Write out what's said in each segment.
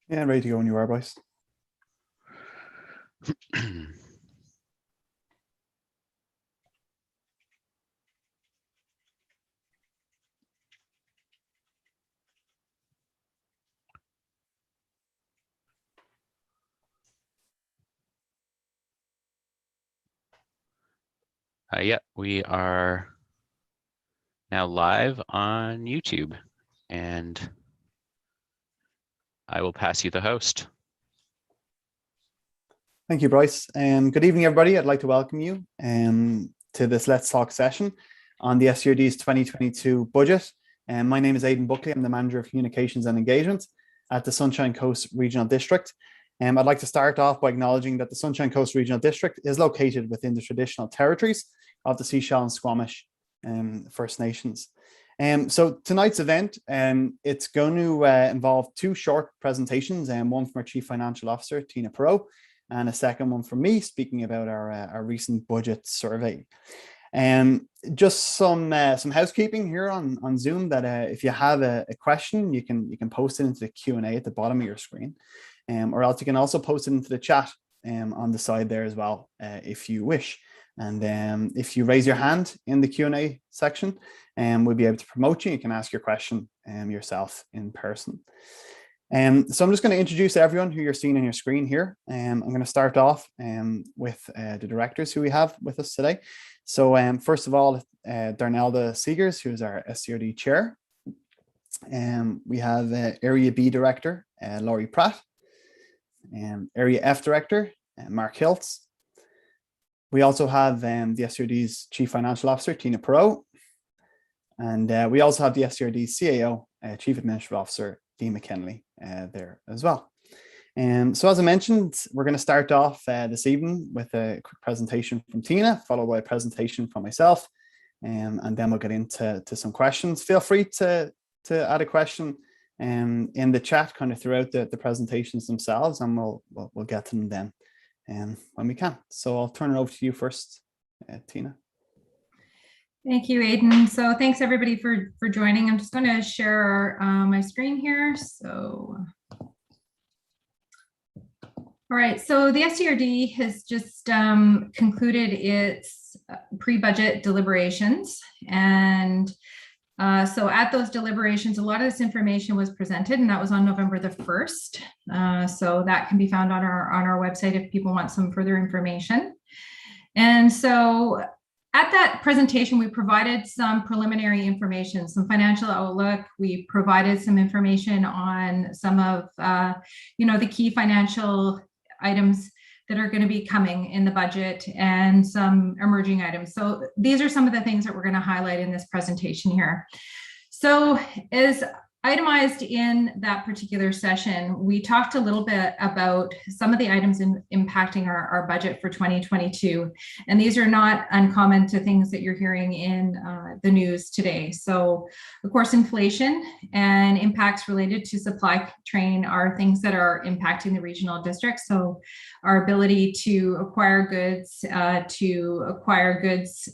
Yeah, ready to go when you are, Bryce. Yeah, we are now live on YouTube, and I will pass you the host. Thank you, Bryce. Good evening, everybody. I'd like to welcome you to this Let's Talk session on the SCRD's 2022 budget. My name is Aidan Buckley. I'm the Manager of Communications and Engagement at the Sunshine Coast Regional District. I'd like to start off by acknowledging that the Sunshine Coast Regional District is located within the traditional territories of the Sechelt and Squamish First Nations. So tonight's event, it's going to involve two short presentations, one from our Chief Financial Officer, Tina Perot, and a second one from me speaking about our recent budget survey. Just some housekeeping here on Zoom, that if you have a question, you can post it into the Q&A at the bottom of your screen, or else you can also post it into the chat on the side there as well, if you wish. And if you raise your hand in the Q&A section, we'll be able to promote you. You can ask your question yourself in person. So I'm just going to introduce everyone who you're seeing on your screen here. I'm going to start off with the directors who we have with us today. So first of all, Darnelda Seegers, who is our SCRD chair. We have Area B Director, Laurie Pratt. Area F Director, Mark Hiltz. We also have the SCRD's Chief Financial Officer, Tina Perot. And we also have the SCRD's CAO, Chief Administrative Officer, Dee McKinley, there as well. So as I mentioned, we're going to start off this evening with a quick presentation from Tina, followed by a presentation from myself, and then we'll get into some questions. Feel free to add a question in the chat kind of throughout the presentations themselves, and we'll get to them then when we can. So I'll turn it over to you first, Tina. Thank you, Aidan. So thanks everybody for joining. I'm just going to share my screen here. So, all right. So the SCRD has just concluded its pre-budget deliberations, and so at those deliberations, a lot of this information was presented, and that was on November the 1st. So that can be found on our website if people want some further information. And so at that presentation, we provided some preliminary information, some financial outlook. We provided some information on some of the key financial items that are going to be coming in the budget, and some emerging items. So these are some of the things that we're going to highlight in this presentation here. So as itemized in that particular session, we talked a little bit about some of the items impacting our budget for 2022. And these are not uncommon to things that you're hearing in the news today. So of course, inflation and impacts related to supply chain are things that are impacting the regional district. So our ability to acquire goods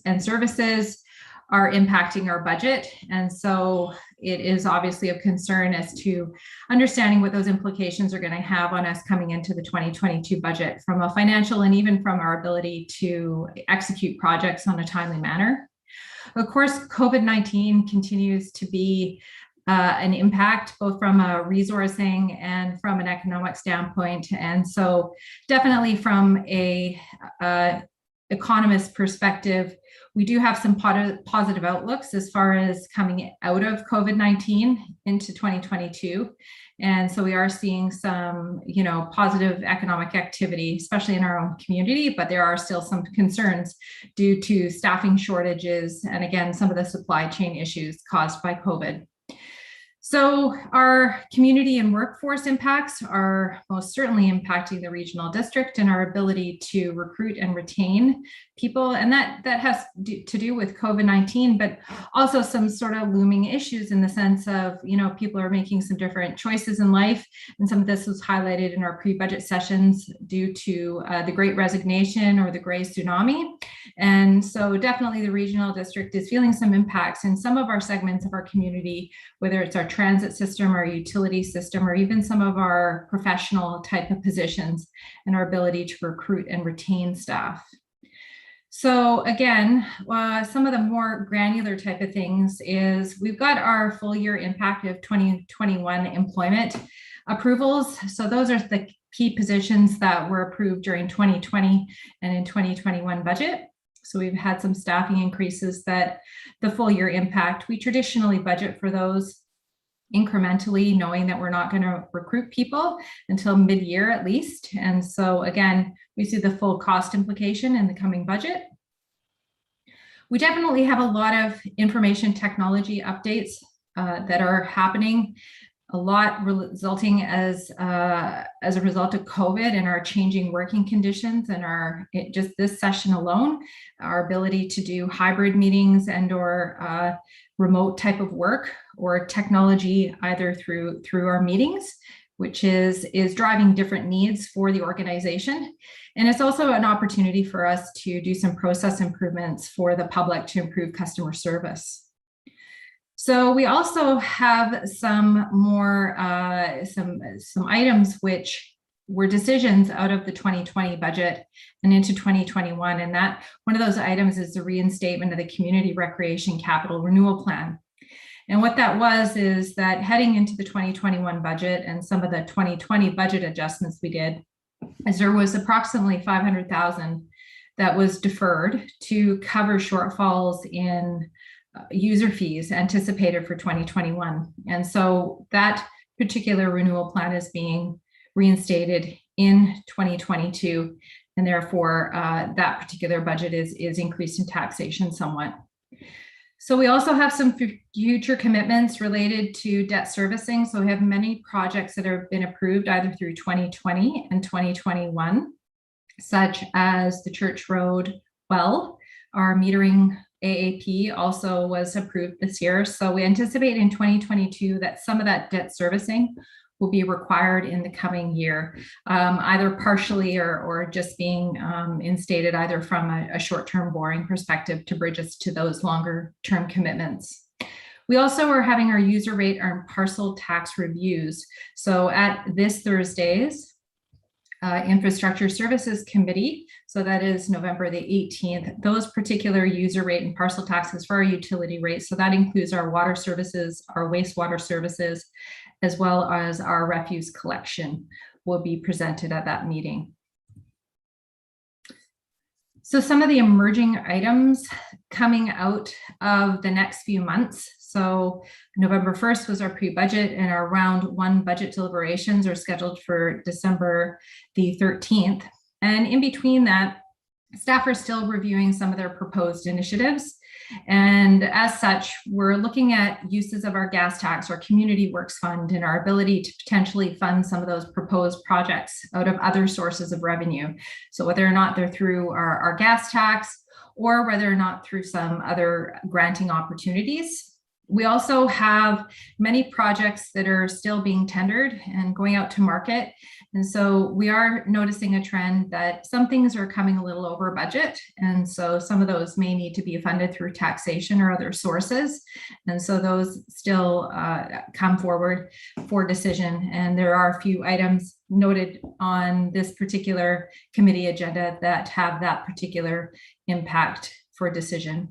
and services are impacting our budget. And so it is obviously of concern as to understanding what those implications are going to have on us coming into the 2022 budget, from a financial and even from our ability to execute projects on a timely manner. Of course, COVID-19 continues to be an impact, both from a resourcing and from an economic standpoint. And so definitely from a economist perspective, we do have some positive outlooks as far as coming out of COVID-19 into 2022. And so we are seeing some, positive economic activity, especially in our own community, but there are still some concerns due to staffing shortages and, again, some of the supply chain issues caused by COVID. So our community and workforce impacts are most certainly impacting the regional district and our ability to recruit and retain people, and that has to do with COVID-19, but also some sort of looming issues in the sense of, people are making some different choices in life, and some of this was highlighted in our pre-budget sessions due to the Great Resignation or the Gray Tsunami. And so definitely the regional district is feeling some impacts in some of our segments of our community, whether it's our transit system, our utility system, or even some of our professional type of positions, and our ability to recruit and retain staff. So again, some of the more granular type of things is we've got our full year impact of 2021 employment approvals. So those are the key positions that were approved during 2020 and in 2021 budget. So we've had some staffing increases that the full year impact, we traditionally budget for those incrementally, knowing that we're not going to recruit people until mid-year at least. And so again, we see the full cost implication in the coming budget. We definitely have a lot of information technology updates that are happening, a lot resulting as a result of COVID and our changing working conditions, and just this session alone, our ability to do hybrid meetings and or remote type of work or technology either through our meetings, which is driving different needs for the organization. And it's also an opportunity for us to do some process improvements for the public to improve customer service. So we also have some more some items which were decisions out of the 2020 budget and into 2021. And that one of those items is the reinstatement of the Community Recreation Capital Renewal Plan. And what that was is that heading into the 2021 budget and some of the 2020 budget adjustments we did, is there was approximately $500,000 that was deferred to cover shortfalls in user fees anticipated for 2021. And so that particular renewal plan is being reinstated in 2022. And therefore, that particular budget is increased in taxation somewhat. So we also have some future commitments related to debt servicing. So we have many projects that have been approved either through 2020 and 2021, such as the Church Road well. Our metering AAP also was approved this year. So we anticipate in 2022 that some of that debt servicing will be required in the coming year, either partially or just being instated either from a short-term borrowing perspective to bridge us to those longer-term commitments. We also are having our user rate and parcel tax reviews. So at this Thursday's Infrastructure Services Committee, so that is November the 18th, those particular user rate and parcel taxes for our utility rates, so that includes our water services, our wastewater services, as well as our refuse collection, will be presented at that meeting. So some of the emerging items coming out of the next few months. So November 1st was our pre-budget, and our round one budget deliberations are scheduled for December the 13th. And in between that, staff are still reviewing some of their proposed initiatives. And as such, we're looking at uses of our gas tax, our community works fund, and our ability to potentially fund some of those proposed projects out of other sources of revenue. So whether or not they're through our gas tax or whether or not through some other granting opportunities. We also have many projects that are still being tendered and going out to market. And so we are noticing a trend that some things are coming a little over budget. And so some of those may need to be funded through taxation or other sources. And so those still come forward for decision. And there are a few items noted on this particular committee agenda that have that particular impact for decision.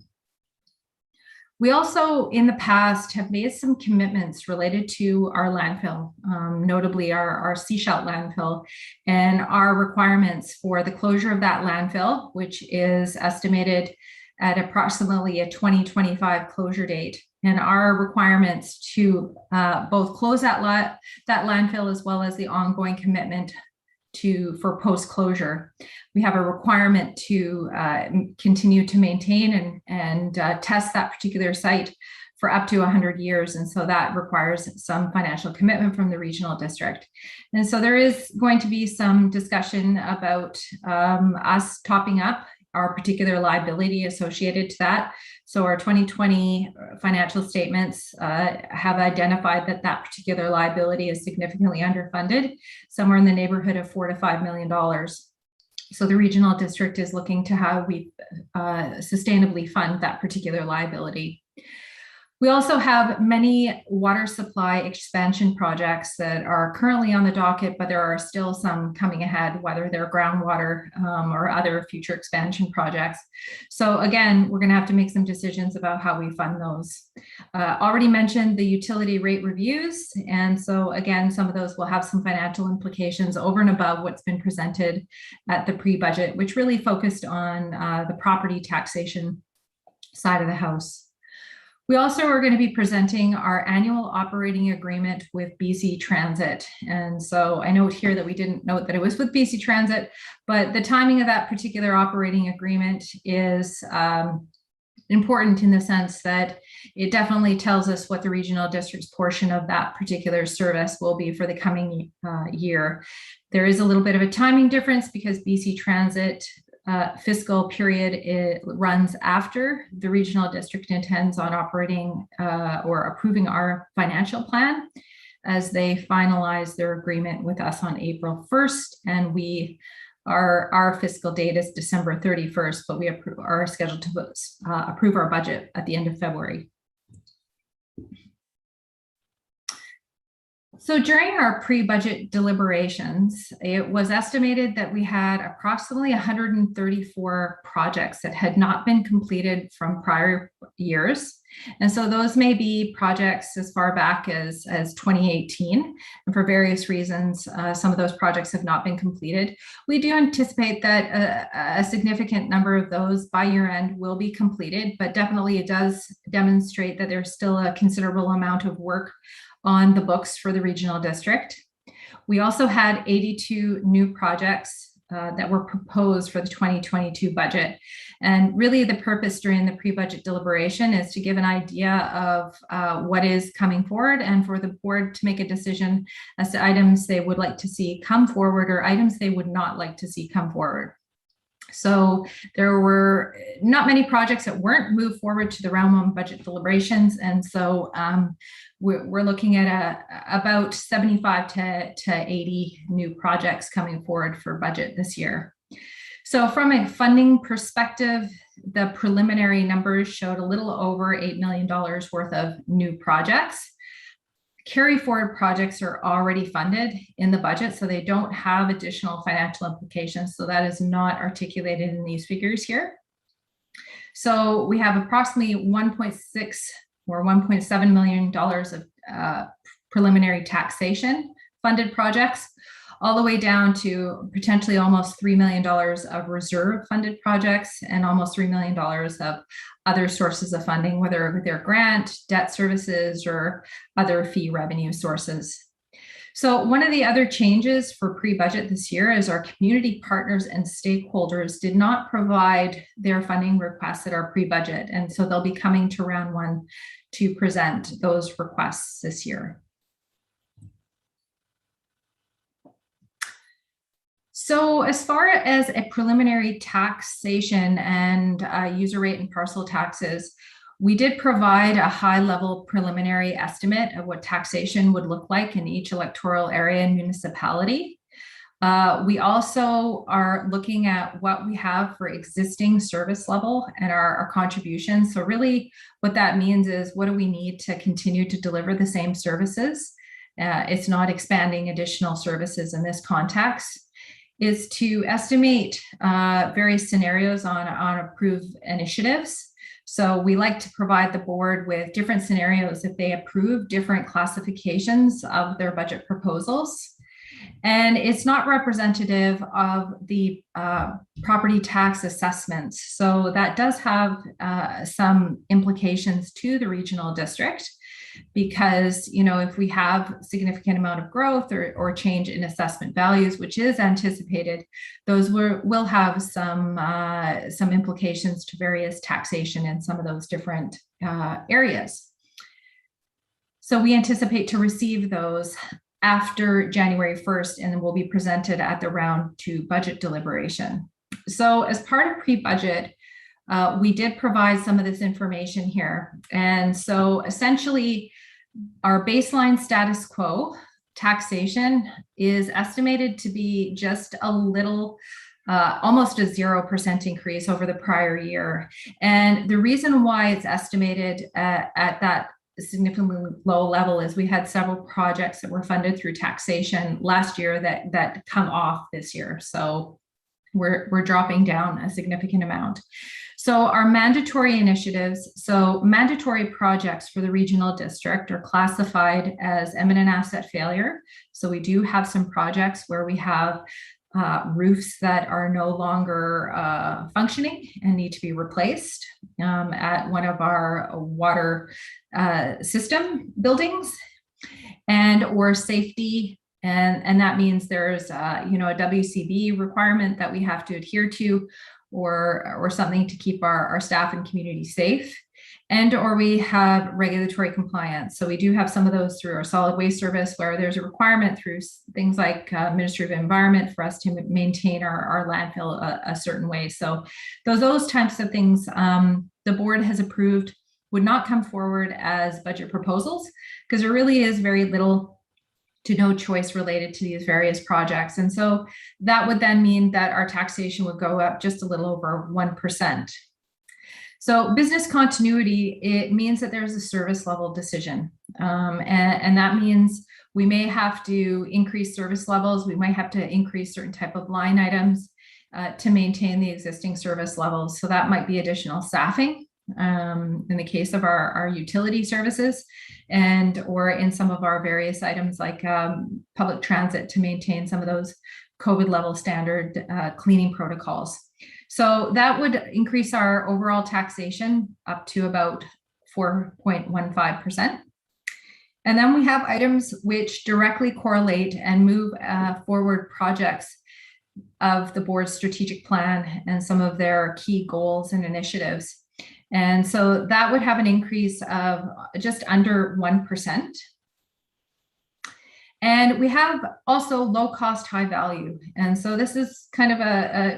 We also, in the past, have made some commitments related to our landfill, notably our Seashell landfill, and our requirements for the closure of that landfill, which is estimated at approximately a 2025 closure date, and our requirements to both close that landfill as well as the ongoing commitment for post-closure. We have a requirement to continue to maintain and test that particular site for up to 100 years. And so that requires some financial commitment from the regional district. And so there is going to be some discussion about us topping up our particular liability associated to that. So our 2020 financial statements have identified that that particular liability is significantly underfunded, somewhere in the neighborhood of $4 to $5 million. So the regional district is looking to how we sustainably fund that particular liability. We also have many water supply expansion projects that are currently on the docket, but there are still some coming ahead, whether they're groundwater or other future expansion projects. So again, we're going to have to make some decisions about how we fund those. Already mentioned the utility rate reviews. And so again, some of those will have some financial implications over and above what's been presented at the pre-budget, which really focused on the property taxation side of the house. We also are going to be presenting our annual operating agreement with BC Transit. And so I note here that we didn't note that it was with BC Transit, but the timing of that particular operating agreement is important in the sense that it definitely tells us what the regional district's portion of that particular service will be for the coming year. There is a little bit of a timing difference because BC Transit fiscal period, it runs after the regional district intends on operating or approving our financial plan as they finalize their agreement with us on April 1st. And our fiscal date is December 31st, but we are scheduled to approve our budget at the end of February. So during our pre-budget deliberations, it was estimated that we had approximately 134 projects that had not been completed from prior years. And so those may be projects as far back as 2018. And for various reasons, some of those projects have not been completed. We do anticipate that a significant number of those by year end will be completed, but definitely it does demonstrate that there's still a considerable amount of work on the books for the regional district. We also had 82 new projects that were proposed for the 2022 budget. And really the purpose during the pre-budget deliberation is to give an idea of what is coming forward and for the board to make a decision as to items they would like to see come forward or items they would not like to see come forward. So there were not many projects that weren't moved forward to the round one budget deliberations. And so we're looking at about 75 to 80 new projects coming forward for budget this year. So from a funding perspective, the preliminary numbers showed a little over $8 million worth of new projects. Carry forward projects are already funded in the budget, so they don't have additional financial implications. So that is not articulated in these figures here. So we have approximately 1.6 or $1.7 million of preliminary taxation funded projects, all the way down to potentially almost $3 million of reserve funded projects and almost $3 million of other sources of funding, whether they're grant, debt services, or other fee revenue sources. So one of the other changes for pre-budget this year is our community partners and stakeholders did not provide their funding requests at our pre-budget. And so they'll be coming to round one to present those requests this year. So as far as a preliminary taxation and user rate and parcel taxes, we did provide a high-level preliminary estimate of what taxation would look like in each electoral area and municipality. We also are looking at what we have for existing service level and our contributions. So really what that means is what do we need to continue to deliver the same services? It's not expanding additional services in this context. Is to estimate various scenarios on approved initiatives. So we like to provide the board with different scenarios if they approve different classifications of their budget proposals. And it's not representative of the property tax assessments. So that does have some implications to the regional district, because if we have significant amount of growth or change in assessment values, which is anticipated, those will have some implications to various taxation in some of those different areas. So we anticipate to receive those after January 1st, and then will be presented at the round two budget deliberation. So as part of pre-budget, we did provide some of this information here. And so essentially our baseline status quo taxation is estimated to be just a little, almost a 0% increase over the prior year. And the reason why it's estimated at that significantly low level is we had several projects that were funded through taxation last year that come off this year. So we're dropping down a significant amount. So our mandatory initiatives, so mandatory projects for the regional district are classified as imminent asset failure. So we do have some projects where we have roofs that are no longer functioning and need to be replaced at one of our water system buildings, and or safety. And that means there's a WCB requirement that we have to adhere to, or something to keep our staff and community safe, and or we have regulatory compliance. So we do have some of those through our solid waste service, where there's a requirement through things like Ministry of Environment for us to maintain our landfill a certain way. So those types of things the board has approved would not come forward as budget proposals, because there really is very little to no choice related to these various projects. And so that would then mean that our taxation would go up just a little over 1%. So business continuity, it means that there's a service level decision. And that means we may have to increase service levels. We might have to increase certain type of line items to maintain the existing service levels. So that might be additional staffing in the case of our utility services, and or in some of our various items like public transit to maintain some of those COVID level standard cleaning protocols. So that would increase our overall taxation up to about 4.15%. And then we have items which directly correlate and move forward projects of the board's strategic plan and some of their key goals and initiatives. And so that would have an increase of just under 1%. And we have also low cost, high value. And so this is kind of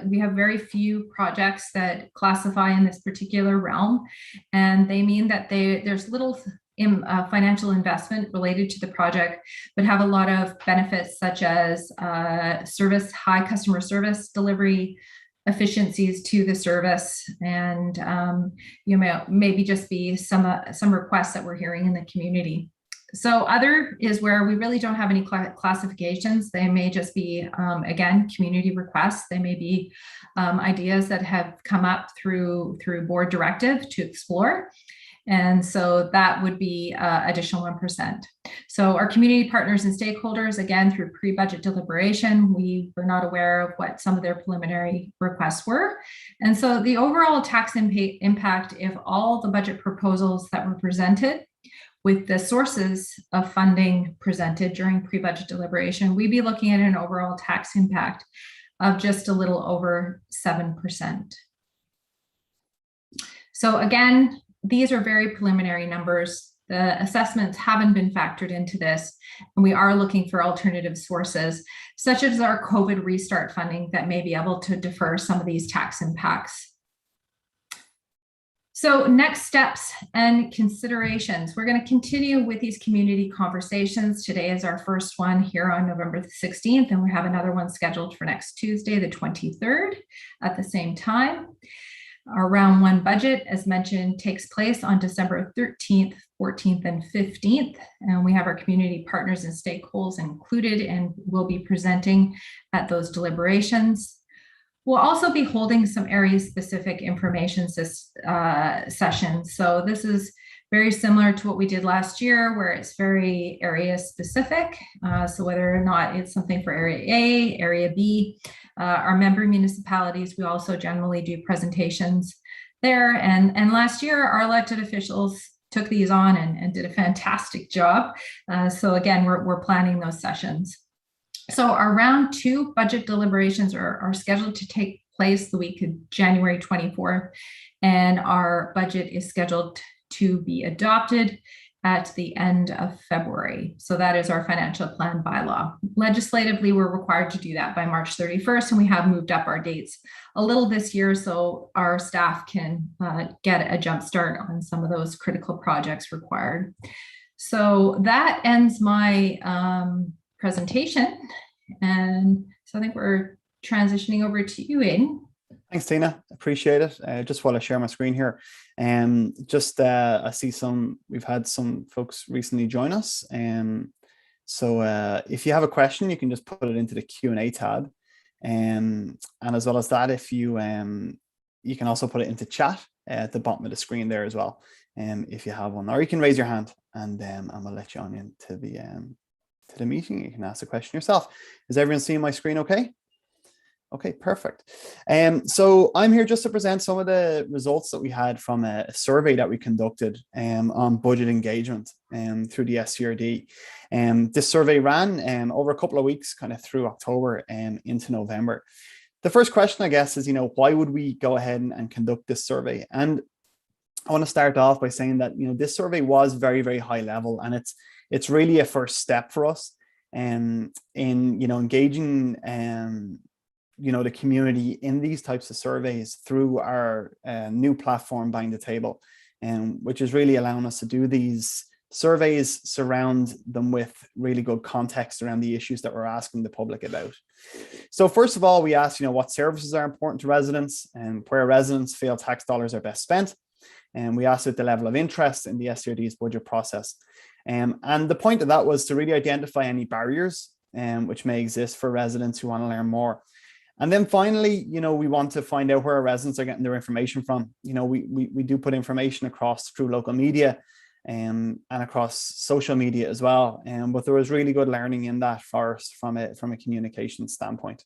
we have very few projects that classify in this particular realm. And they mean that there's little financial investment related to the project, but have a lot of benefits such as high customer service delivery, efficiencies to the service, and maybe just be some requests that we're hearing in the community. So other is where we really don't have any classifications. They may just be, again, community requests. They may be ideas that have come up through board directive to explore. And so that would be additional 1%. So our community partners and stakeholders, again, through pre-budget deliberation, we were not aware of what some of their preliminary requests were. And so the overall tax impact, if all the budget proposals that were presented with the sources of funding presented during pre-budget deliberation, we'd be looking at an overall tax impact of just a little over 7%. So again, these are very preliminary numbers. The assessments haven't been factored into this, and we are looking for alternative sources, such as our COVID restart funding that may be able to defer some of these tax impacts. So next steps and considerations. We're going to continue with these community conversations. Today is our first one here on November the 16th, and we have another one scheduled for next Tuesday, the 23rd at the same time. Our round one budget, as mentioned, takes place on December 13th, 14th, and 15th. And we have our community partners and stakeholders included, and we'll be presenting at those deliberations. We'll also be holding some area-specific information sessions. So this is very similar to what we did last year, where it's very area-specific. So whether or not it's something for Area A, Area B, our member municipalities, we also generally do presentations there. And last year, our elected officials took these on and did a fantastic job. So again, we're planning those sessions. So our round two budget deliberations are scheduled to take place the week of January 24th, and our budget is scheduled to be adopted at the end of February. So that is our financial plan bylaw. Legislatively, we're required to do that by March 31st, and we have moved up our dates a little this year so our staff can get a jump start on some of those critical projects required. So that ends my presentation. And so I think we're transitioning over to you, Aidan. Thanks, Tina. Appreciate it. Just while I share my screen here, I see we've had some folks recently join us. So if you have a question, you can just put it into the Q&A tab. And as well as that, if you can also put it into chat at the bottom of the screen there as well. If you have one, or you can raise your hand and I'm gonna let you on into the meeting. You can ask the question yourself. Is everyone seeing my screen okay? Okay, perfect. So I'm here just to present some of the results that we had from a survey that we conducted on budget engagement through the SCRD. This survey ran over a couple of weeks, kind of through October and into November. The first question, I guess, is, why would we go ahead and conduct this survey? And I want to start off by saying that, this survey was very, very high level, and it's really a first step for us in, engaging the community in these types of surveys through our new platform, Buying the Table, which is really allowing us to do these surveys, surround them with really good context around the issues that we're asking the public about. So first of all, we asked, what services are important to residents and where residents feel tax dollars are best spent. And we asked at the level of interest in the SCRD's budget process. And the point of that was to really identify any barriers which may exist for residents who want to learn more. And then finally, we want to find out where our residents are getting their information from. We do put information across through local media and across social media as well. But there was really good learning in that for us from a communication standpoint.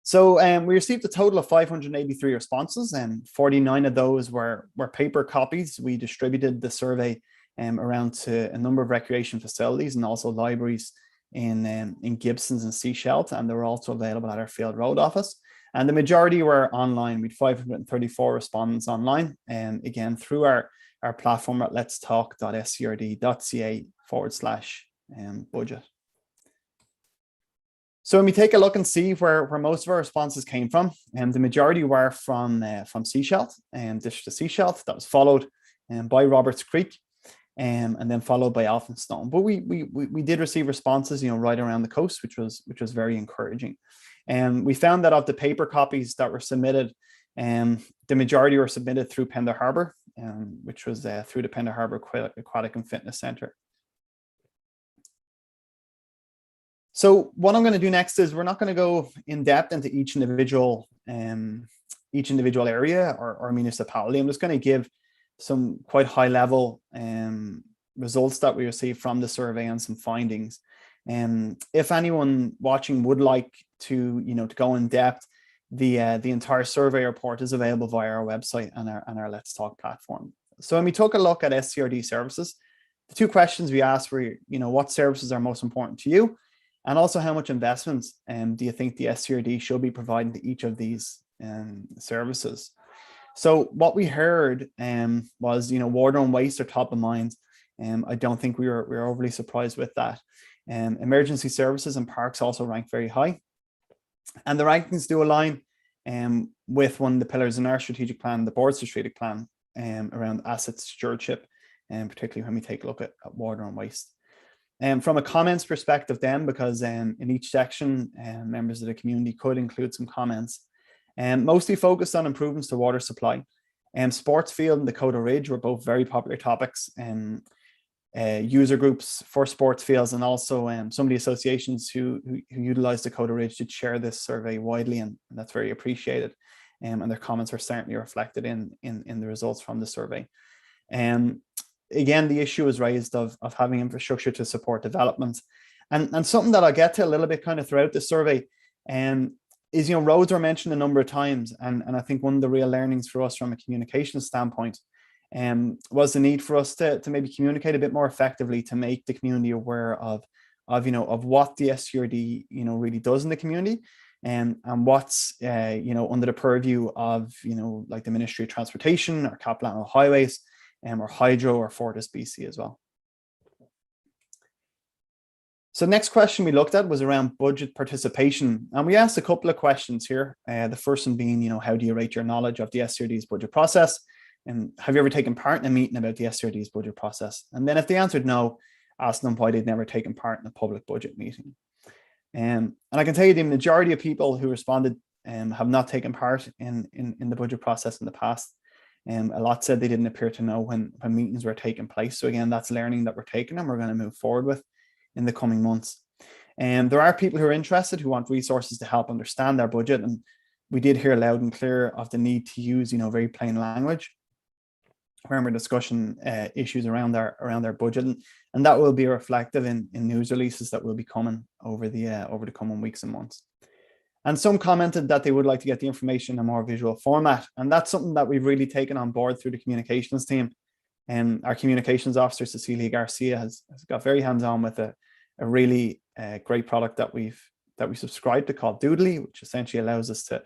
So we received a total of 583 responses, and 49 of those were paper copies. We distributed the survey around to a number of recreation facilities and also libraries in Gibsons and Sechelt, and they were also available at our Field Road office. And the majority were online. We had 534 respondents online, and again through our platform at letstalk.scrd.ca/budget. So when we take a look and see where most of our responses came from, the majority were from Sechelt and District of Sechelt. That was followed by Roberts Creek, and then followed by Elphinstone. But we did receive responses, right around the coast, which was very encouraging. And we found that of the paper copies that were submitted, the majority were submitted through Pender Harbour, which was through the Pender Harbour Aquatic and Fitness Centre. So what I'm going to do next is we're not going to go in depth into each individual area or municipality. I'm just going to give some quite high level results that we received from the survey and some findings. If anyone watching would like to go in depth, the entire survey report is available via our website and our Let's Talk platform. So when we took a look at SCRD services, the two questions we asked were, what services are most important to you? And also, how much investment do you think the SCRD should be providing to each of these services? So what we heard was, water and waste are top of mind. I don't think we were overly surprised with that. Emergency services and parks also rank very high. And the rankings do align with one of the pillars in our strategic plan, the board strategic plan, around asset stewardship, and particularly when we take a look at water and waste. From a comments perspective then, because in each section, members of the community could include some comments, mostly focused on improvements to water supply. Sports field and Dakota Ridge were both very popular topics, user groups for sports fields, and also some of the associations who utilize Dakota Ridge did share this survey widely, and that's very appreciated. And their comments are certainly reflected in the results from the survey. Again, the issue is raised of having infrastructure to support development. And something that I'll get to a little bit kind of throughout the survey is, roads were mentioned a number of times. And I think one of the real learnings for us from a communication standpoint was the need for us to maybe communicate a bit more effectively to make the community aware of what the SCRD, really does in the community, and what's, under the purview of, like the Ministry of Transportation or Capital Highways. or Hydro or Fortis BC as well. So next question we looked at was around budget participation. And we asked a couple of questions here. The first one being, how do you rate your knowledge of the SCRD's budget process? And have you ever taken part in a meeting about the SCRD's budget process? And then if they answered no, ask them why they'd never taken part in a public budget meeting. And I can tell you the majority of people who responded have not taken part in the budget process in the past. A lot said they didn't appear to know when meetings were taking place. So again, that's learning that we're taking and we're going to move forward with in the coming months. And there are people who are interested, who want resources to help understand their budget. And we did hear loud and clear of the need to use, very plain language when we're discussing issues around their budget. And that will be reflective in news releases that will be coming over the coming weeks and months. And some commented that they would like to get the information in a more visual format. And that's something that we've really taken on board through the communications team. And our communications officer, Cecilia Garcia, has got very hands-on with a really great product that we subscribe to called Doodly, which essentially allows us to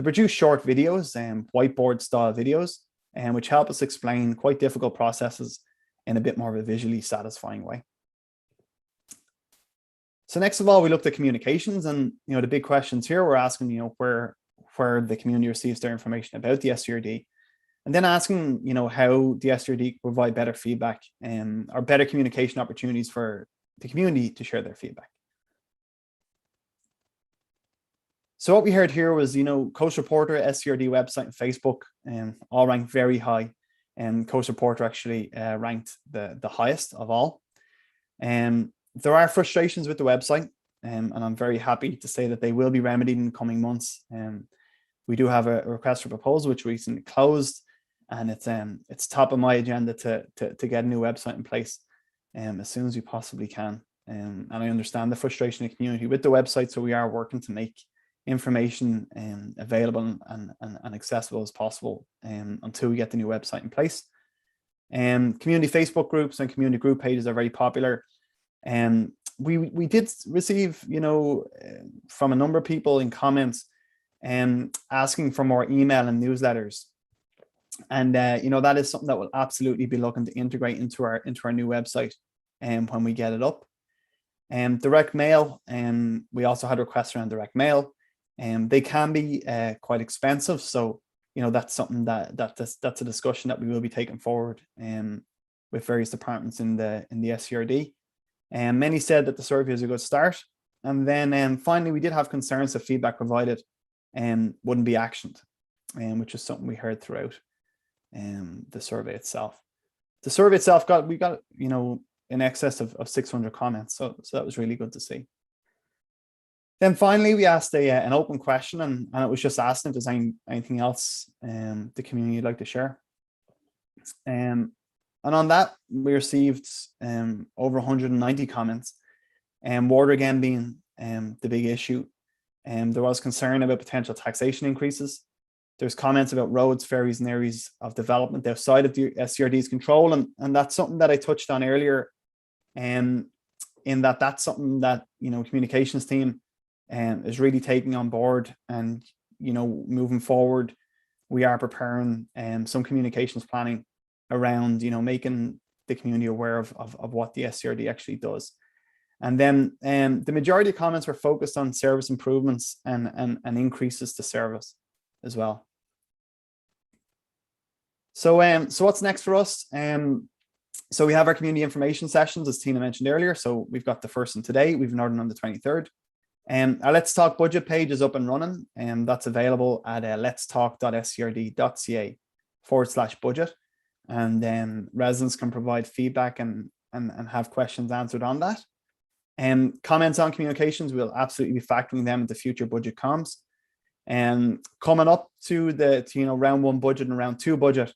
produce short videos and whiteboard style videos, and which help us explain quite difficult processes in a bit more of a visually satisfying way. So next of all, we looked at communications, and the big questions here we're asking, where the community receives their information about the SCRD, and then asking, how the SCRD can provide better feedback or better communication opportunities for the community to share their feedback. So what we heard here was, Coast Reporter, SCRD website, and Facebook, all ranked very high, and Coast Reporter actually ranked the highest of all. There are frustrations with the website, and I'm very happy to say that they will be remedied in the coming months. We do have a request for proposal which recently closed, and it's top of my agenda to get a new website in place as soon as we possibly can. And I understand the frustration in the community with the website, so we are working to make information available and accessible as possible until we get the new website in place. Community Facebook groups and community group pages are very popular. We did receive, from a number of people in comments asking for more email and newsletters. And that is something that we'll absolutely be looking to integrate into our new website when we get it up. Direct mail, we also had requests around direct mail. They can be quite expensive, so that's something that's a discussion that we will be taking forward with various departments in the SCRD. And many said that the survey is a good start. And then finally, we did have concerns that feedback provided wouldn't be actioned, which is something we heard throughout the survey itself. The survey itself we got in excess of 600 comments, so that was really good to see. Then finally, we asked an open question, and it was just asking if there's anything else the community would like to share. And on that, we received over 190 comments, and water again being the big issue. There was concern about potential taxation increases. There's comments about roads, ferries, and areas of development outside of the SCRD's control, and that's something that I touched on earlier. In that's something that communications team is really taking on board, and moving forward, we are preparing some communications planning around making the community aware of what the SCRD actually does. And then the majority of comments were focused on service improvements and increases to service as well. So what's next for us? So we have our community information sessions, as Tina mentioned earlier. So we've got the first one today. We've another one on the 23rd. Our Let's Talk budget page is up and running, and that's available at letstalk.scrd.ca/budget. And then residents can provide feedback and have questions answered on that. Comments on communications, we'll absolutely be factoring them into future budget comms. Coming up to round one budget and round two budget,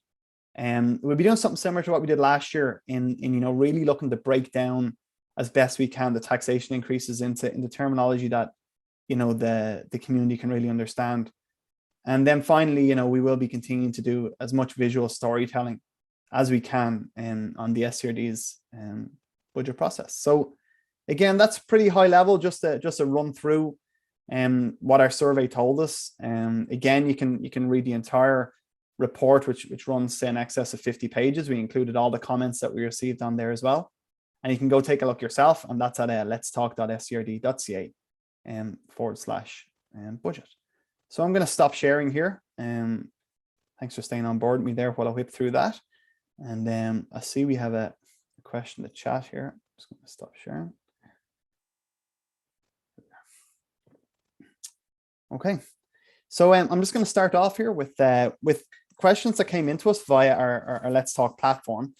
we'll be doing something similar to what we did last year in really looking to break down as best we can the taxation increases into terminology that the community can really understand. And then finally, we will be continuing to do as much visual storytelling as we can on the SCRD's budget process. So again, that's pretty high level, just a run through what our survey told us. Again, you can read the entire report, which runs in excess of 50 pages. We included all the comments that we received on there as well. And you can go take a look yourself, and that's at letstalk.scrd.ca /budget. So I'm going to stop sharing here. Thanks for staying on board with me there while I whip through that. And I see we have a question to chat here. I'm just going to stop sharing. Okay, so I'm just going to start off here with questions that came into us via our Let's Talk platform.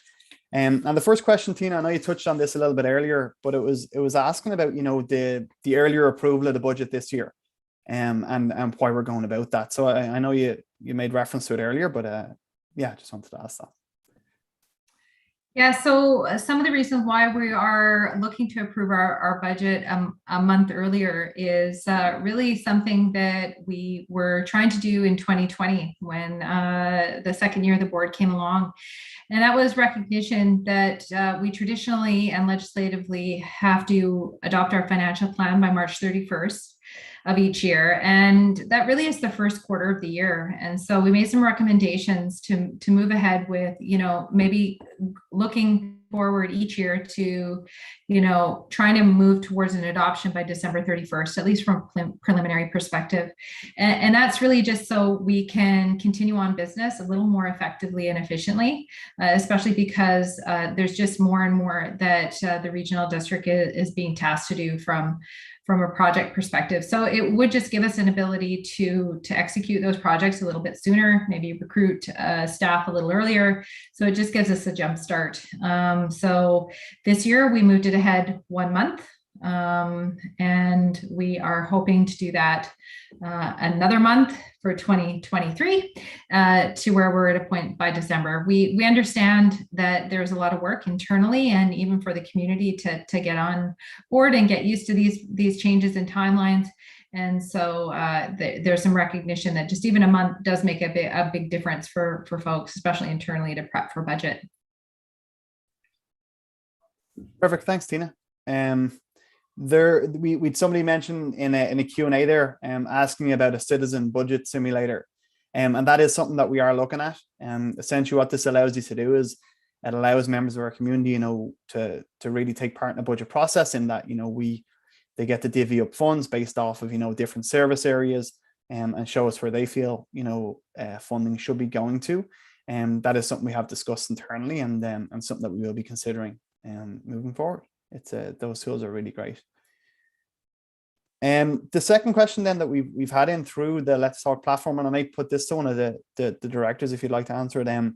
And the first question, Tina, I know you touched on this a little bit earlier, but it was asking about, you know, the earlier approval of the budget this year, and why we're going about that. So I know you made reference to it earlier, but yeah, just wanted to ask that. Yeah, so some of the reasons why we are looking to approve our budget a month earlier is really something that we were trying to do in 2020 when the second year the board came along. And that was recognition that we traditionally and legislatively have to adopt our financial plan by March 31st of each year. And that really is the first quarter of the year. And so we made some recommendations to move ahead with, you know, maybe looking forward each year to, you know, trying to move towards an adoption by December 31st, at least from a preliminary perspective. And that's really just so we can continue on business a little more effectively and efficiently, especially because there's just more and more that the regional district is being tasked to do from a project perspective. So it would just give us an ability to execute those projects a little bit sooner, maybe recruit staff a little earlier. So it just gives us a jump start. So this year we moved it ahead 1 month, and we are hoping to do that another month for 2023 to where we're at a point by December. We understand that there's a lot of work internally and even for the community to get on board and get used to these changes in timelines. And so there's some recognition that just even a month does make a big difference for folks, especially internally, to prep for budget. Perfect. Thanks, Tina. We'd somebody mentioned in a Q&A there asking about a citizen budget simulator. And that is something that we are looking at. Essentially what this allows you to do is it allows members of our community, you know, to really take part in the budget process, in that, you know, they get to divvy up funds based off of, you know, different service areas, and show us where they feel, you know, funding should be going to. And that is something we have discussed internally, and something that we will be considering moving forward. Those tools are really great. The second question then that we've had in through the Let's Talk platform, and I might put this to one of the directors if you'd like to answer it.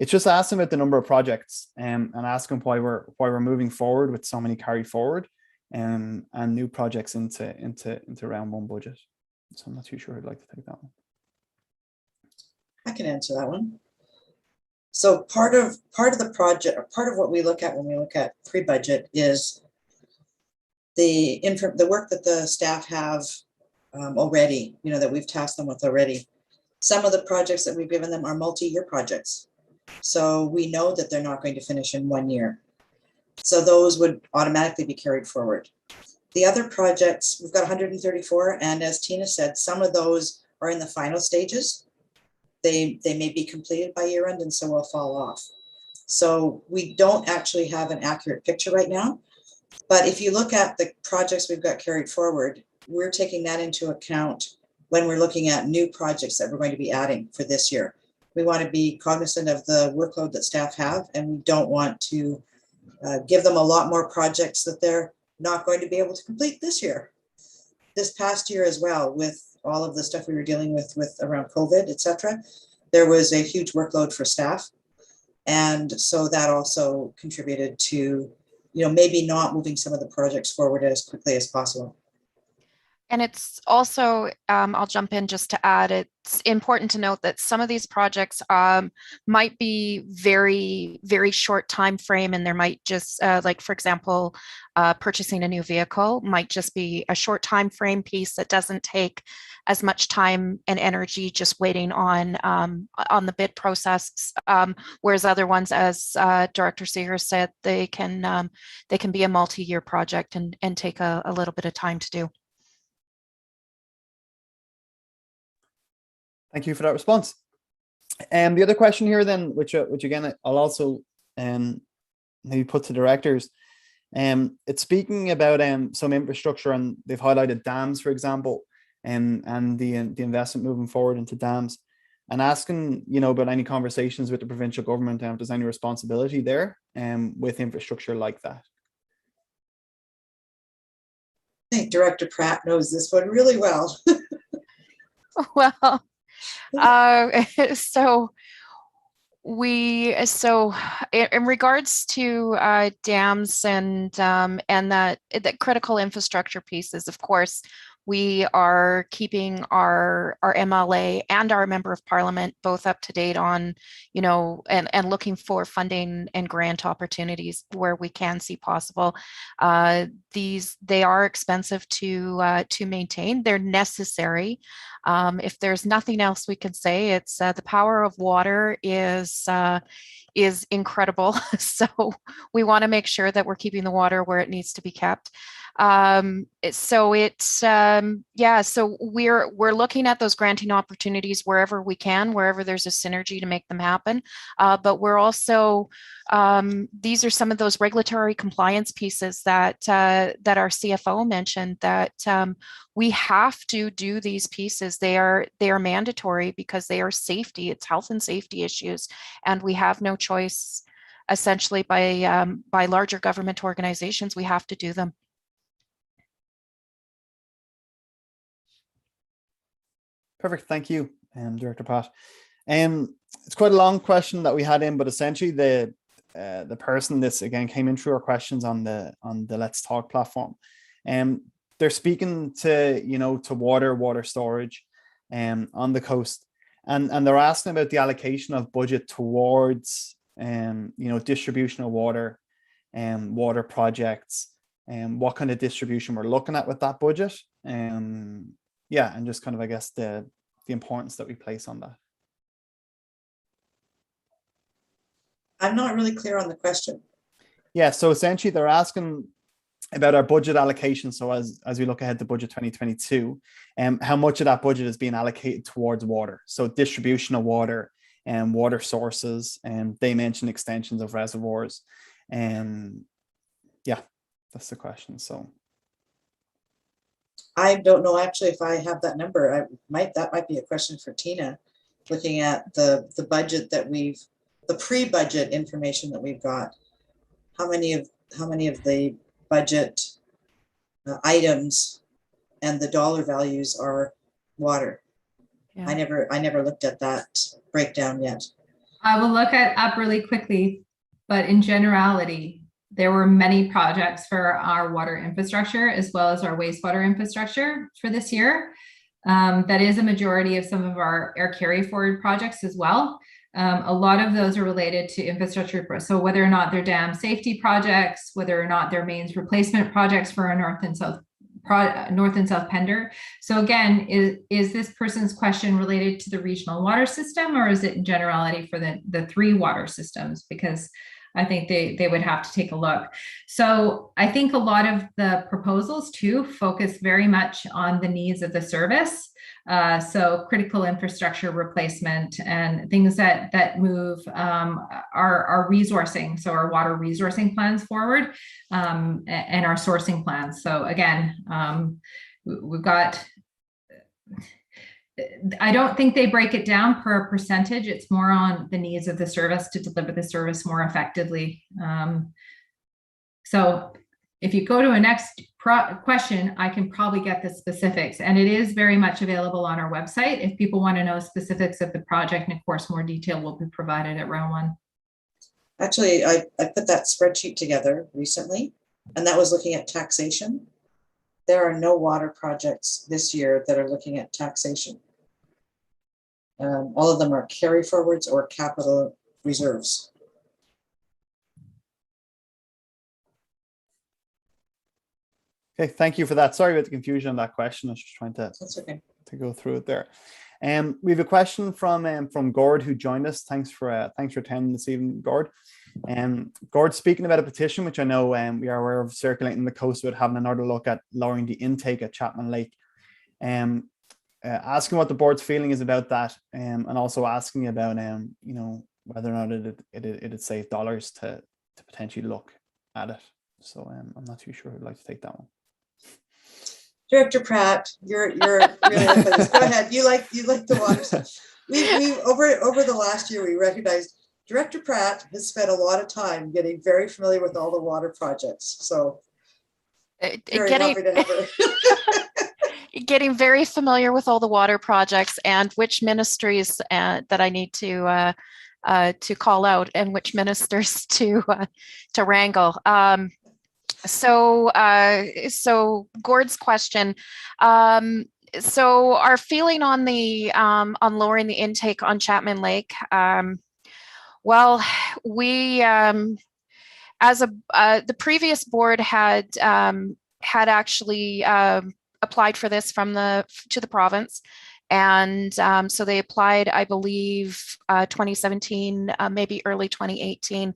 It's just asking about the number of projects and asking why we're moving forward with so many carried forward and new projects into round one budget. So I'm not too sure who'd like to take that one. I can answer that one. So part of the project, or part of what we look at when we look at pre-budget, is the work that the staff have already, you know, that we've tasked them with already. Some of the projects that we've given them are multi-year projects. So we know that they're not going to finish in 1 year. So those would automatically be carried forward. The other projects, we've got 134, and as Tina said, some of those are in the final stages. They may be completed by year end, and so will fall off. So we don't actually have an accurate picture right now. But if you look at the projects we've got carried forward, we're taking that into account when we're looking at new projects that we're going to be adding for this year. We want to be cognizant of the workload that staff have, and we don't want to give them a lot more projects that they're not going to be able to complete this year. This past year as well, with all of the stuff we were dealing with around COVID, etc., there was a huge workload for staff. And so that also contributed to, you know, maybe not moving some of the projects forward as quickly as possible. And it's also, I'll jump in just to add, it's important to note that some of these projects might be very, very short time frame, and there might just, like, for example, purchasing a new vehicle might just be a short time frame piece that doesn't take as much time and energy just waiting on the bid process, whereas other ones, as Director Seeger said, they can be a multi-year project and take a little bit of time to do. Thank you for that response. And the other question here then, which again, I'll also maybe put to directors, it's speaking about some infrastructure, and they've highlighted dams, for example, and the investment moving forward into dams, and asking, you know, about any conversations with the provincial government, if there's any responsibility there with infrastructure like that. I think Director Pratt knows this one really well. Well, so in regards to dams and that critical infrastructure pieces, of course, we are keeping our MLA and our member of parliament both up to date on, you know, and looking for funding and grant opportunities where we can see possible. They are expensive to maintain. They're necessary. If there's nothing else we can say, it's the power of water is incredible. So we want to make sure that we're keeping the water where it needs to be kept. So we're looking at those granting opportunities wherever we can, wherever there's a synergy to make them happen. But we're also, these are some of those regulatory compliance pieces that our CFO mentioned, that we have to do these pieces. They are mandatory because they are safety. It's health and safety issues, and we have no choice. Essentially, by larger government organizations, we have to do them. Perfect. Thank you, Director Pat. It's quite a long question that we had in, but essentially the person this again came in through our questions on the Let's Talk platform. They're speaking to, you know, to water storage on the coast, and they're asking about the allocation of budget towards you know, distribution of water and water projects, and what kind of distribution we're looking at with that budget. Yeah, and just kind of, I guess, the importance that we place on that. I'm not really clear on the question. Yeah, so essentially they're asking about our budget allocation. So as we look ahead to budget 2022, how much of that budget is being allocated towards water? So distribution of water and water sources, and they mentioned extensions of reservoirs. Yeah, that's the question. So I don't know actually if I have that number. That might be a question for Tina, looking at the budget that the pre-budget information that we've got. How many of the budget items and the dollar values are water? Yeah. I never looked at that breakdown yet. I will look up really quickly, but in generality, there were many projects for our water infrastructure as well as our wastewater infrastructure for this year. That is a majority of some of our air carry forward projects as well. A lot of those are related to infrastructure. So whether or not they're dam safety projects, whether or not they're mains replacement projects for our north and south Pender. So again, is this person's question related to the regional water system, or is it in generality for the three water systems? Because I think they would have to take a look. So I think a lot of the proposals too focus very much on the needs of the service. So critical infrastructure replacement and things that move our resourcing, so our water resourcing plans forward, and our sourcing plans. So again, we've got, I don't think they break it down per percentage. It's more on the needs of the service to deliver the service more effectively. So if you go to a next question, I can probably get the specifics, and it is very much available on our website. If people want to know specifics of the project, and of course more detail will be provided at round one. Actually, I put that spreadsheet together recently, and that was looking at taxation. There are no water projects this year that are looking at taxation. All of them are carry forwards or capital reserves. Okay, thank you for that. Sorry about the confusion on that question. I was just trying to, That's okay, to go through it there. We have a question from Gord, who joined us. Thanks for attending this evening, Gord. Gord, speaking about a petition, which I know we are aware of circulating the coast, about having another look at lowering the intake at Chapman Lake. asking what the board's feeling is about that, and also asking about you know, whether or not it'd save dollars to potentially look at it. So I'm not too sure who'd like to take that one. Director Pratt, you're really up for this. Go ahead. You like the water stuff. We over the last year, we recognized Director Pratt has spent a lot of time getting very familiar with all the water projects. So very happy to have her. Getting very familiar with all the water projects and which ministries that I need to call out and which ministers to wrangle. So Gord's question. So our feeling on the on lowering the intake on Chapman Lake. Well, we as the previous board had actually applied for this to the province. And so they applied, I believe, 2017, maybe early 2018.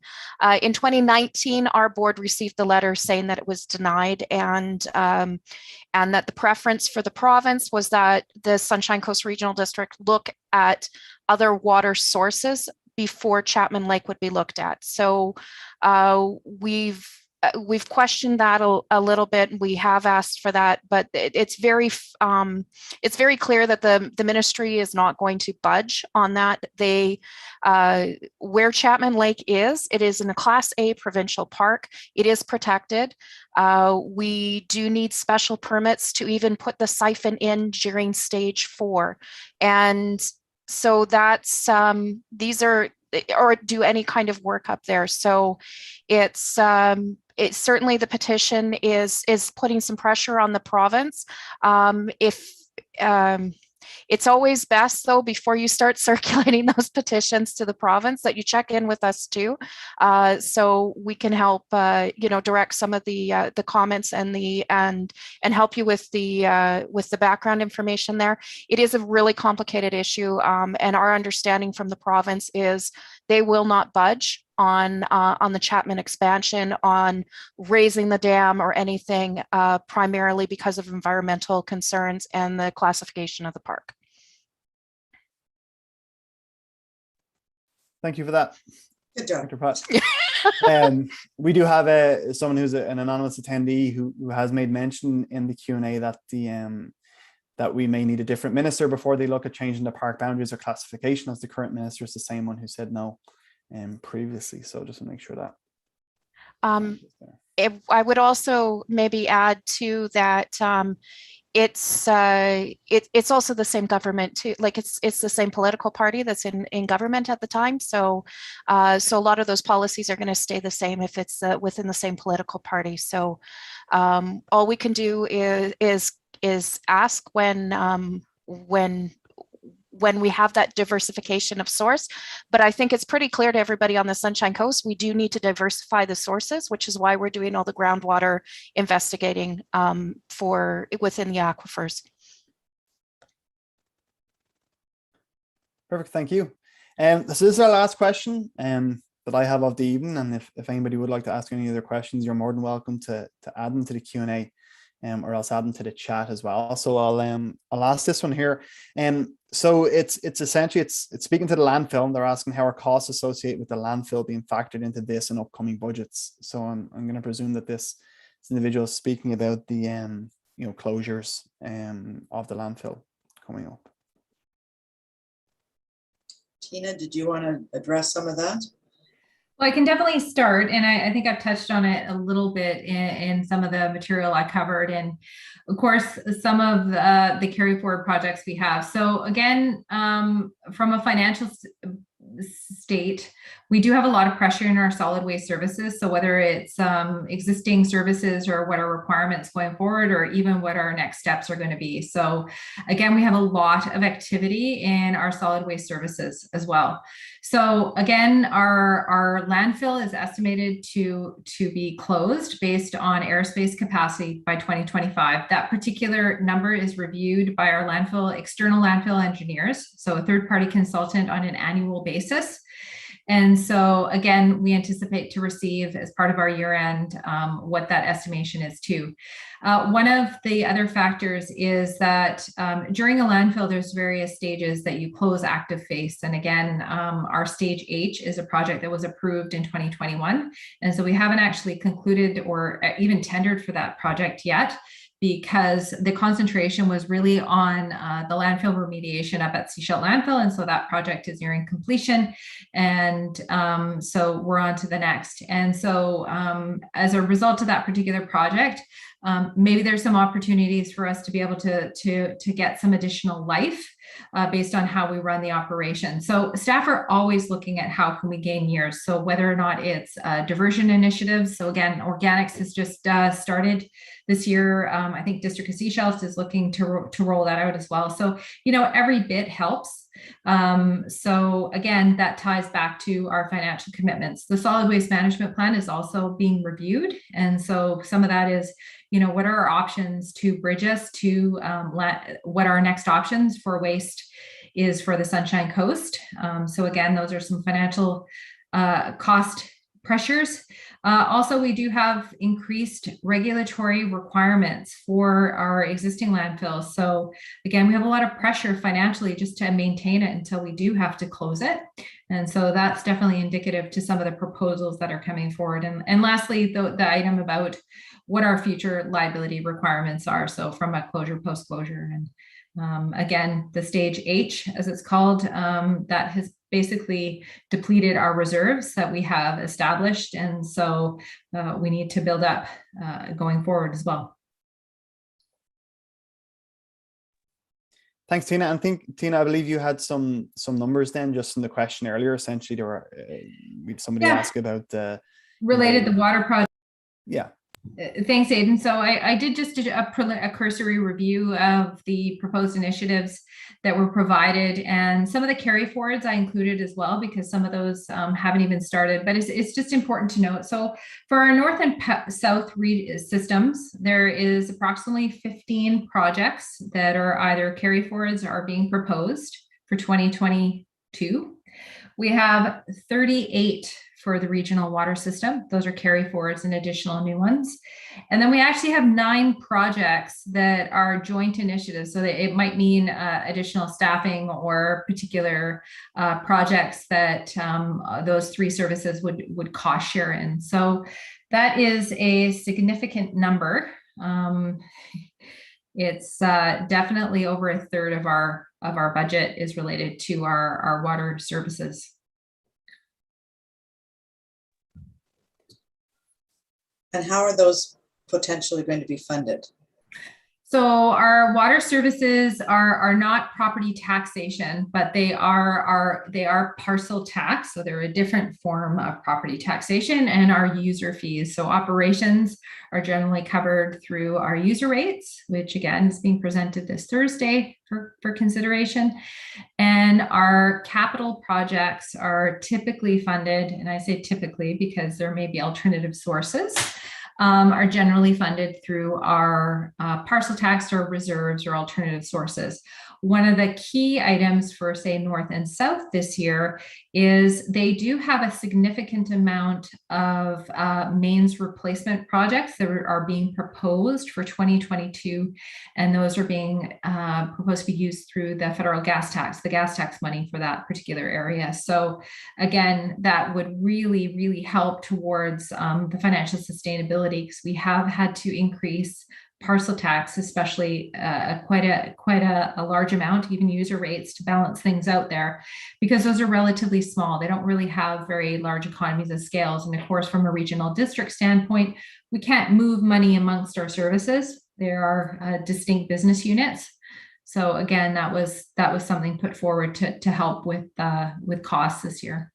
In 2019, our board received the letter saying that it was denied, and that the preference for the province was that the Sunshine Coast Regional District look at other water sources before Chapman Lake would be looked at. So we've questioned that a little bit. We have asked for that, but it's very clear that the ministry is not going to budge on that. They where Chapman Lake is, it is in a Class A provincial park. It is protected. We do need special permits to even put the siphon in during stage 4, and so that's these are, or do any kind of work up there. So it's certainly, the petition is putting some pressure on the province. It's always best, though, before you start circulating those petitions to the province, that you check in with us too, so we can help direct some of the comments and help you with the background information there. It is a really complicated issue, and our understanding from the province is they will not budge on the Chapman expansion, on raising the dam or anything, primarily because of environmental concerns and the classification of the park. Thank you for that. Good job. Dr. Pratt. We do have someone who's an anonymous attendee who has made mention in the Q&A that that we may need a different minister before they look at changing the park boundaries or classification, as the current minister is the same one who said no previously. So just to make sure that. I would also maybe add to that, it's also the same government too. Like it's the same political party that's in government at the time. So so a lot of those policies are going to stay the same if it's within the same political party. So all we can do is ask when we have that diversification of source. But I think it's pretty clear to everybody on the Sunshine Coast, we do need to diversify the sources, which is why we're doing all the groundwater investigating within the aquifers. Perfect, thank you. This is our last question that I have of the evening, and if anybody would like to ask any other questions, you're more than welcome to add them to the Q&A. Or else add them to the chat as well. So I'll ask this one here. So it's essentially it's speaking to the landfill. They're asking how are costs associated with the landfill being factored into this and upcoming budgets. So I'm going to presume that this individual is speaking about the closures of the landfill coming up. Tina, did you want to address some of that? Well, I can definitely start, and I think I've touched on it a little bit in some of the material I covered, and of course, some of the carry forward projects we have. So again, from a financial state, we do have a lot of pressure in our solid waste services. So whether it's existing services or what our requirements going forward, or even what our next steps are going to be. So again, we have a lot of activity in our solid waste services as well. So again, our landfill is estimated to be closed based on airspace capacity by 2025. That particular number is reviewed by our external landfill engineers, so a third-party consultant on an annual basis. And so again, we anticipate to receive as part of our year end what that estimation is too. One of the other factors is that during a landfill, there's various stages that you close active face. And again, our stage H is a project that was approved in 2021. And so we haven't actually concluded or even tendered for that project yet, because the concentration was really on the landfill remediation up at Seashell Landfill. And so that project is nearing completion. And so we're on to the next. And so as a result of that particular project, maybe there's some opportunities for us to be able to get some additional life based on how we run the operation. So staff are always looking at how can we gain years. So whether or not it's diversion initiatives. So again, organics has just started this year. I think District of Seychelles is looking to roll that out as well. So, you know, every bit helps. So again, that ties back to our financial commitments. The solid waste management plan is also being reviewed. And so some of that is, you know, what are our options to bridge us to what our next options for waste is for the Sunshine Coast. So again, those are some financial cost pressures. Also, we do have increased regulatory requirements for our existing landfills. So again, we have a lot of pressure financially just to maintain it until we do have to close it. And so that's definitely indicative to some of the proposals that are coming forward. And lastly, the item about what our future liability requirements are. So from a closure, post-closure, and again, the stage H, as it's called, that has basically depleted our reserves that we have established. And so we need to build up going forward as well. Thanks, Tina. And Tina, I believe you had some numbers then just in the question earlier. Essentially, there were somebody asked about related the water project. Yeah. Thanks, Aidan. So I did just a cursory review of the proposed initiatives that were provided, and some of the carry forwards I included as well, because some of those haven't even started, but it's just important to note. So for our north and south systems, there is approximately 15 projects that are either carry forwards or are being proposed for 2022. We have 38 for the regional water system. Those are carry forwards and additional new ones. And then we actually have 9 projects that are joint initiatives. So that it might mean additional staffing or particular projects that those 3 services would cost share in. So that is a significant number. It's definitely over a third of our budget is related to our water services. And how are those potentially going to be funded? So our water services are not property taxation, but they are parcel tax. So they're a different form of property taxation, and our user fees. So operations are generally covered through our user rates, which again is being presented this Thursday for consideration. And our capital projects are typically funded, and I say typically because there may be alternative sources, are generally funded through our parcel tax or reserves or alternative sources. One of the key items for, say, North and South this year is they do have a significant amount of mains replacement projects that are being proposed for 2022, and those are being proposed to be used through the federal gas tax, the gas tax money for that particular area. So again, that would really, really help towards the financial sustainability, because we have had to increase parcel tax, especially quite a large amount, even user rates, to balance things out there, because those are relatively small. They don't really have very large economies of scales. And of course, from a regional district standpoint, we can't move money amongst our services. There are distinct business units. So again, that was something put forward to help with costs this year.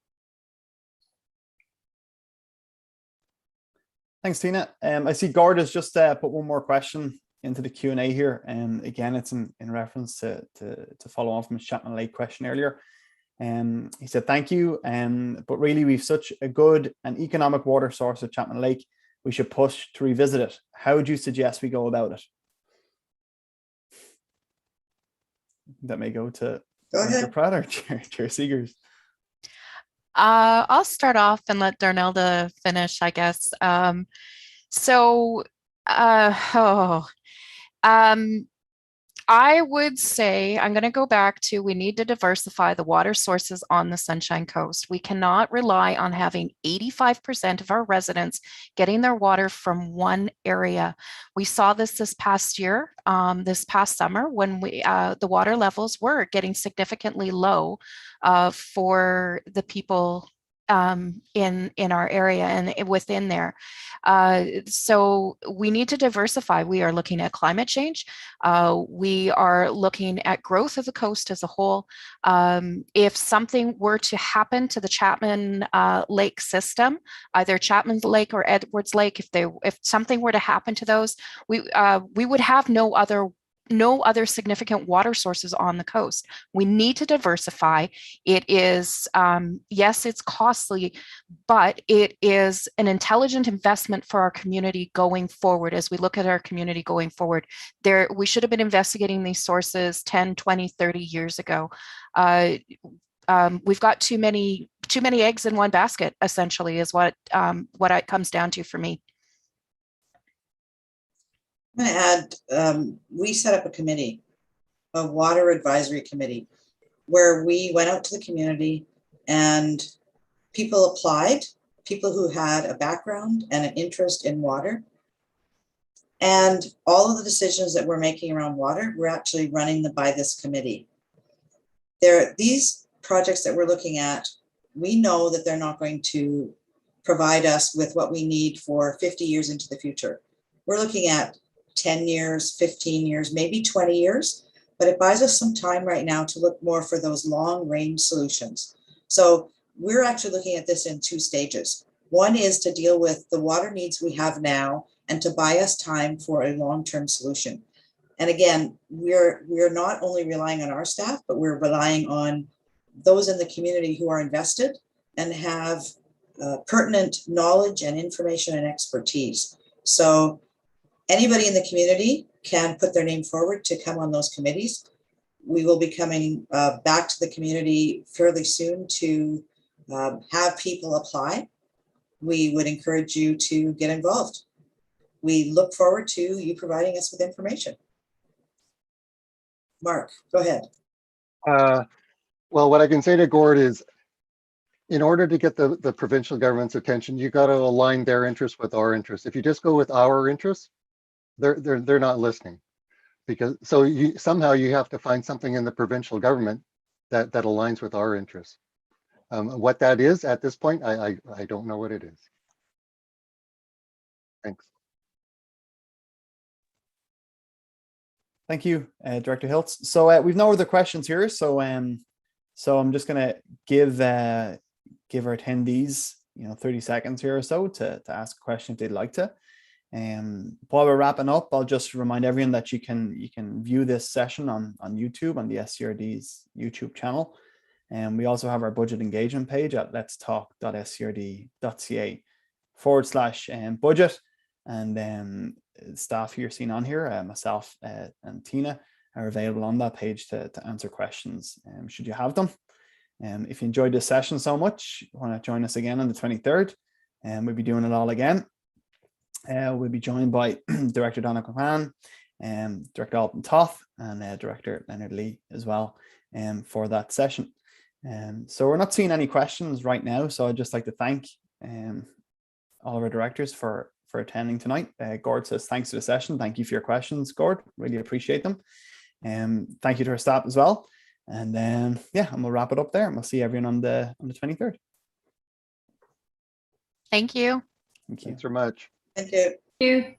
Thanks, Tina. I see Gord has just put one more question into the Q&A here. And again, it's in reference to follow on from his Chapman Lake question earlier. He said, thank you. But really, we've such a good and economic water source at Chapman Lake. We should push to revisit it. How would you suggest we go about it? That may go to Mr. Pratt or Chair Seegers. I'll start off and let Darnelda finish, I guess. So, I would say I'm going to go back to we need to diversify the water sources on the Sunshine Coast. We cannot rely on having 85% of our residents getting their water from one area. We saw this past year, this past summer, when the water levels were getting significantly low for the people in our area and within there. So we need to diversify. We are looking at climate change. We are looking at growth of the coast as a whole. If something were to happen to the Chapman Lake system, either Chapman Lake or Edwards Lake, if something were to happen to those, we would have no other significant water sources on the coast. We need to diversify. It is, yes, it's costly, but it is an intelligent investment for our community going forward. As we look at our community going forward, we should have been investigating these sources 10, 20, 30 years ago. We've got too many eggs in one basket, essentially, is what it comes down to for me. I'm going to add, we set up a committee, a water advisory committee, where we went out to the community and people applied, people who had a background and an interest in water. And all of the decisions that we're making around water, we're actually running by this committee. These projects that we're looking at, we know that they're not going to provide us with what we need for 50 years into the future. We're looking at 10 years, 15 years, maybe 20 years, but it buys us some time right now to look more for those long range solutions. So we're actually looking at this in two stages. One is to deal with the water needs we have now and to buy us time for a long-term solution. And again, we're not only relying on our staff, but we're relying on those in the community who are invested and have pertinent knowledge and information and expertise. So anybody in the community can put their name forward to come on those committees. We will be coming back to the community fairly soon to have people apply. We would encourage you to get involved. We look forward to you providing us with information. Mark, go ahead. Well, what I can say to Gord is, in order to get the provincial government's attention, you got to align their interests with our interests. If you just go with our interests, they're not listening, because somehow you have to find something in the provincial government that aligns with our interests. What that is at this point, I don't know what it is. Thanks. Thank you, Director Hiltz. So we've no other questions here. So I'm just gonna give our attendees 30 seconds here or so to ask a question if they'd like to. While we're wrapping up, I'll just remind everyone that you can view this session on YouTube, on the SCRD's YouTube channel. And we also have our budget engagement page at letstalk.scrd.ca/budget. And staff here seen on here, myself and Tina, are available on that page to answer questions should you have them. If you enjoyed this session so much, want to join us again on the 23rd, and we'll be doing it all again. We'll be joined by Director Donna Copan, Director Alton Toth, and Director Leonard Lee as well for that session. So we're not seeing any questions right now, so I'd just like to thank all of our directors for attending tonight. Gord says thanks for the session. Thank you for your questions, Gord. Really appreciate them. Thank you to our staff as well. And then and we'll wrap it up there, and we'll see everyone on the 23rd. Thank you. Thank you. Thanks very much. Thank you. Thank you.